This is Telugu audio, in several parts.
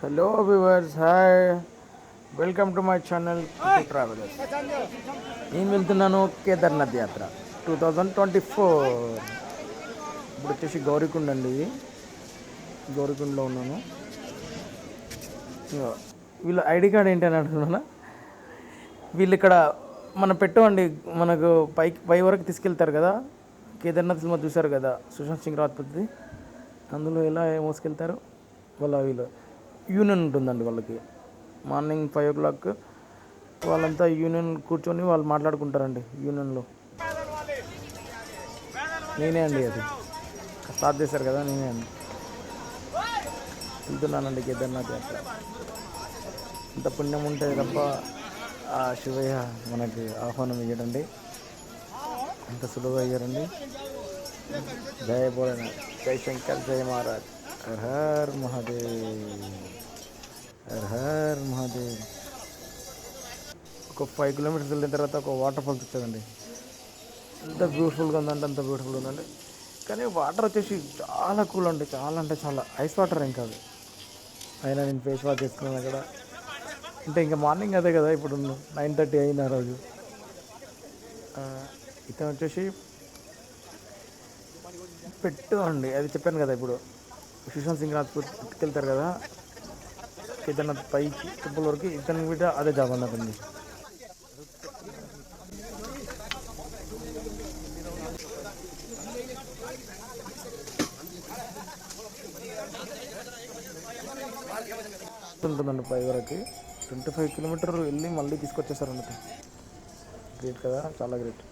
Hello viewers, hi, welcome to my channel travellers. నేను వెళ్తున్నాను కేదార్నాథ్ యాత్ర 2024. ఇప్పుడు వచ్చేసి గౌరీకుండ అండి. ఇది గౌరీకుండలో ఉన్నాను. ఇగో వీళ్ళ ఐడి కార్డ్ ఏంటి అని అంటున్నా. వీళ్ళు ఇక్కడ మనం పెట్టమండి, మనకు పై వరకు తీసుకెళ్తారు కదా. కేదార్నాథ్ సినిమా చూశారు కదా, సుశాంత్ సింగ్ రాజ్పూత్ది. అందులో ఎలా మోసుకెళ్తారు వీళ్ళు యూనియన్ ఉంటుందండి వాళ్ళకి. మార్నింగ్ 5 o'clock వాళ్ళంతా యూనియన్ కూర్చొని వాళ్ళు మాట్లాడుకుంటారండి. యూనియన్లో నేనే అండి, అది స్టార్ట్ చేశారు కదా, నేనే అండి. వెళ్తున్నానండి కేదార్నాథ్ యాత్ర. ఇంత పుణ్యం ఉంటే తప్ప ఆ శివయ్య మనకి ఆహ్వానం ఇయ్యడండి. అంత సులువుగా అయ్యారండి. జయ భోలేనాథ్, జై శంకర్, జయ మహారాజ్, హర్ హర్ మహాదేవ్, హర్ హర్ మహాదేవ్. ఒక 5 kilometers వెళ్ళిన తర్వాత ఒక వాటర్ ఫాల్స్ వచ్చేదండి. ఎంత బ్యూటిఫుల్గా ఉందంటే అంత బ్యూటిఫుల్గా ఉందండి. కానీ వాటర్ వచ్చేసి చాలా కూల్ అండి, చాలా అంటే చాలా ఐస్ వాటర్. ఇంకా అది అయినా నేను ఫేస్ వాష్ చేసుకున్నాను అక్కడ. అంటే ఇంకా మార్నింగ్ అదే కదా, ఇప్పుడు 9:30 అయింది ఆ రోజు. ఇతను వచ్చేసి పెట్టు అండి, అది చెప్పాను కదా. ఇప్పుడు సుశాంత్ సింగ్ రాజ్పూత్కి వెళ్తారు కదా కేదార్నాథ్ పైకి టెంపుల్ వరకు, ఇతను కూడా అదే జాబ్ అన్నదండి. ఉంటుందండి పై వరకు 25 kilometers వెళ్ళి మళ్ళీ తీసుకొచ్చేసారు అన్నట్టు. గ్రేట్ కదా, చాలా గ్రేట్.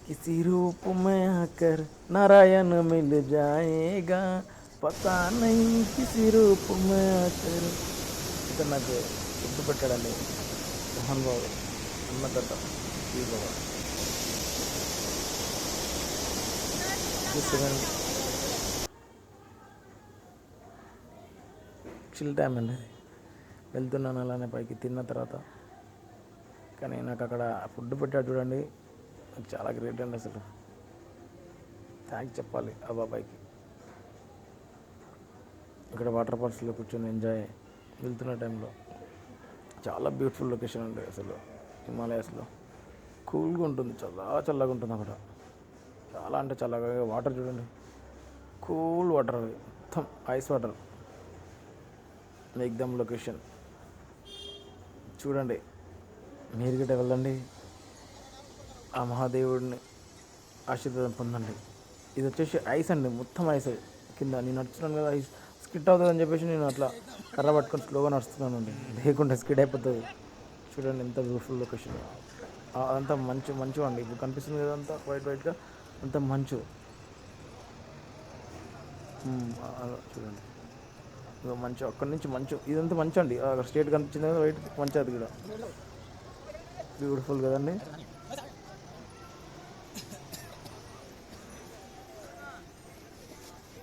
किसी रूप में आकर नारायण मिल जाएगा, पता नहीं किसी रूप में आकर. ఇతను నాకు గుర్తు పెట్టాడండి, మోహన్ బాబు అన్నదట్ట శ్రీ బాబా. చిల్ టైం అండి అది. వెళ్తున్నాను అలానే పైకి తిన్న తర్వాత. కానీ నాకు అక్కడ ఫుడ్ పెట్టాడు చూడండి, చాలా గ్రేట్ అండి. అసలు థ్యాంక్స్ చెప్పాలి ఆ బాబాయ్కి. ఇక్కడ వాటర్ ఫాల్స్లో కూర్చొని ఎంజాయ్ వెళ్తున్న టైంలో. చాలా బ్యూటిఫుల్ లొకేషన్ అండి అసలు. హిమాలయాస్లో కూల్గా ఉంటుంది, చాలా చల్లగా ఉంటుంది అక్కడ. చాలా అంటే చల్లగా. వాటర్ చూడండి, కూల్ వాటర్, అవి మొత్తం ఐస్ వాటర్. ఎగ్దమ్ లొకేషన్ చూడండి. మీరు గిట్ట వెళ్ళండి, ఆ మహాదేవుడిని ఆశీర్వాదం పొందండి. ఇది వచ్చేసి ఐస్ అండి, మొత్తం ఐస్ కింద. నేను నడుస్తున్నాను కదా, ఐస్ స్కిట్ అవుతుంది అని చెప్పేసి నేను అట్లా కర్ర పట్టుకొని స్లోగా నడుస్తున్నాను అండి, లేకుంటే స్కిడ్ అయిపోతుంది. చూడండి ఎంత బ్యూటిఫుల్ లొకేషన్. అంతా మంచు మంచు అండి. ఇప్పుడు కనిపిస్తుంది కదా అంతా వైట్గా, అంత మంచు. చూడండి మంచు, అక్కడి నుంచి మంచు, ఇదంతా మంచు అండి. అక్కడ స్టేట్ కనిపించింది కదా వైట్ మంచు, అది కూడా బ్యూటిఫుల్ కదండి.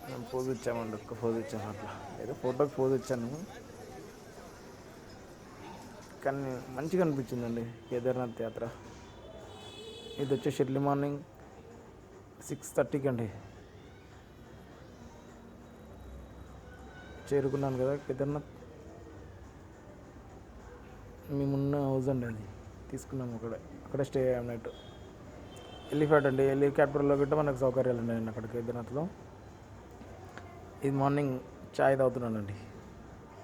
మేము పోజ్ ఇచ్చామండి, ఒక్క పోజ్ ఇచ్చాము అట్లా, ఏదో ఫోటోకి పోజ్ ఇచ్చాను. కానీ మంచిగా అనిపించిందండి కేదార్నాథ్ యాత్ర. ఇది వచ్చేసి ఎర్లీ మార్నింగ్ 6:30కి అండి చేరుకున్నాను కదా కేదార్నాథ్. మేమున్న హౌస్ అండి అది, తీసుకున్నాము అక్కడే స్టే అయ్యాం నైట్. ఎలిఫాట్ అండి, హెలికాప్టర్లో గట్రా మనకు సౌకర్యాలు ఉన్నాయండి అక్కడ కేదార్నాథ్లో. ఇది మార్నింగ్ చాయ్ తాగుతున్నానండి.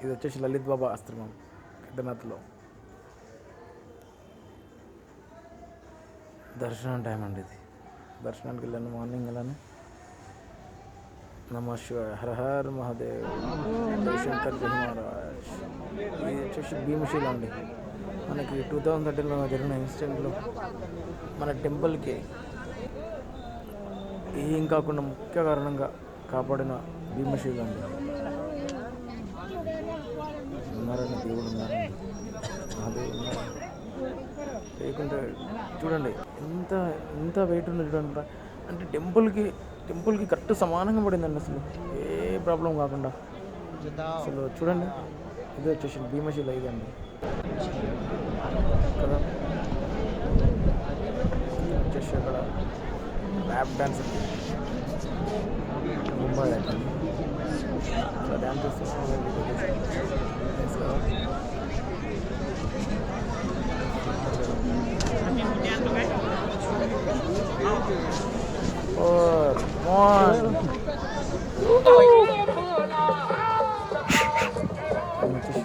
ఇది వచ్చేసి లలిత్ బాబా ఆశ్రమం కేదార్నాథ్లో. దర్శనం టైం అండి ఇది. దర్శనానికి వెళ్ళాను మార్నింగ్. వెళ్ళాను. నమః శివాయ, హర హర్ మహాదేవ్, జై శంకర్, జై మహారాజ్. ఇది వచ్చేసి భీమశీల అండి. మనకి 2013లో జరిగిన ఇన్సిడెంట్లో మన టెంపుల్కి ఏం కాకుండా ముఖ్య కారణంగా కాపాడిన భీమశీల అండి. ఉన్నారని దేవుడు ఉన్నారండి, మహాదేవుడు ఉన్నారు. లేకుంటే చూడండి ఎంత ఎంత వెయిట్ ఉంది చూడండి. అంటే టెంపుల్కి కరెక్ట్ సమానంగా పడిందండి అసలు, ఏ ప్రాబ్లం కాకుండా. అసలు చూడండి, ఇది వచ్చేసి భీమశీల ఇదండి కదా. వచ్చేసి అక్కడ ర్యాప్ డ్యాన్స్, ముంబై డ్యాన్స్ చేస్తున్నాం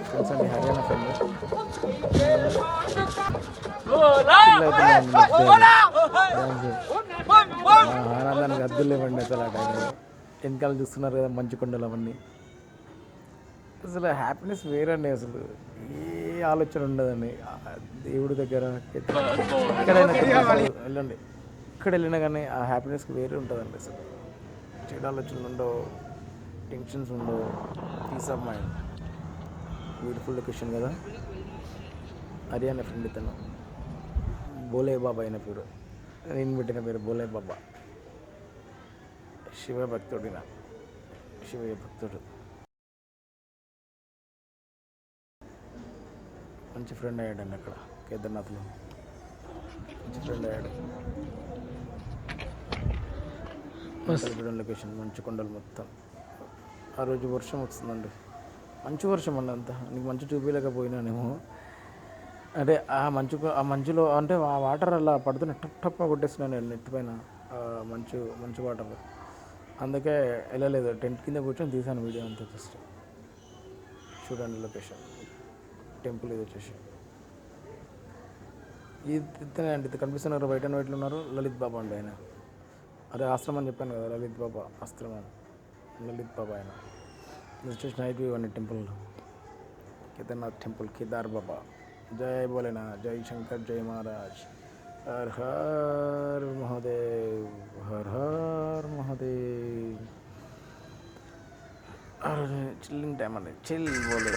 ఫ్రెండ్స్ అండి, హర్యానా ఫ్రెండ్ ఆనందానికి అద్దులు లేవండి అసలు. ఆ టైంలో వెనకాల చూస్తున్నారు కదా మంచు కొండలు అవన్నీ, అసలు హ్యాపీనెస్ వేరండి. అసలు ఏ ఆలోచన ఉండదండి దేవుడి దగ్గర. ఎక్కడైనా వెళ్ళండి, ఎక్కడ వెళ్ళినా కానీ ఆ హ్యాపీనెస్కి వేరే ఉంటుందండి. అసలు చెడు ఆలోచనలు ఉండవు, టెన్షన్స్ ఉండవు, peace of mind. Beautiful location కదా. హర్యానా ఫ్రెండ్ ఇతను, బోలే బాబా అయిన పేరు, నేను పెట్టిన పేరు బోలే బాబా. శివ భక్తుడిన, శివయ్య భక్తుడు. మంచి ఫ్రెండ్ అయ్యాడండి అక్కడ కేదార్నాథ్లో, మంచి ఫ్రెండ్ అయ్యాడు. కలిపిడం లొకేషన్ మంచు కొండలు మొత్తం. ఆ రోజు వర్షం వస్తుందండి, మంచు వర్షం అండి. అంతా నీకు మంచు చూపించలేకపోయినానేమో. అంటే ఆ మంచులో అంటే ఆ వాటర్ అలా పడుతున్న టప్ టప్ కొట్టేస్తున్నాను నెత్తిపైన, మంచు వాటర్. అందుకే వెళ్ళలేదు, టెంట్ కింద కూర్చొని తీసాను వీడియో అంతా. జస్ట్ చూడండి లొకేషన్. టెంపుల్ ఇది వచ్చేసి ఇతనే అండి, ఇది కనిపిస్తున్నారు వైట్ అండ్ వైట్లో ఉన్నారు, లలిత్ బాబా అండి ఆయన. అదే ఆశ్రమం అని చెప్పాను కదా, లలిత్ బాబా ఆశ్రమం, లలిత్ బాబా ఆయన. ఇది వచ్చేసి నైట్ వ్యూ అండి టెంపుల్, కేదార్నాథ్ టెంపుల్, కేదార్ బాబా. జై భోలేనా, జై శంకర్, జై మహారాజ్, హర్ హర్ మహాదేవ్, హర్ హర్ మహాదేవ్. చిల్లింగ్ టైం అండి, చిల్ బోలే.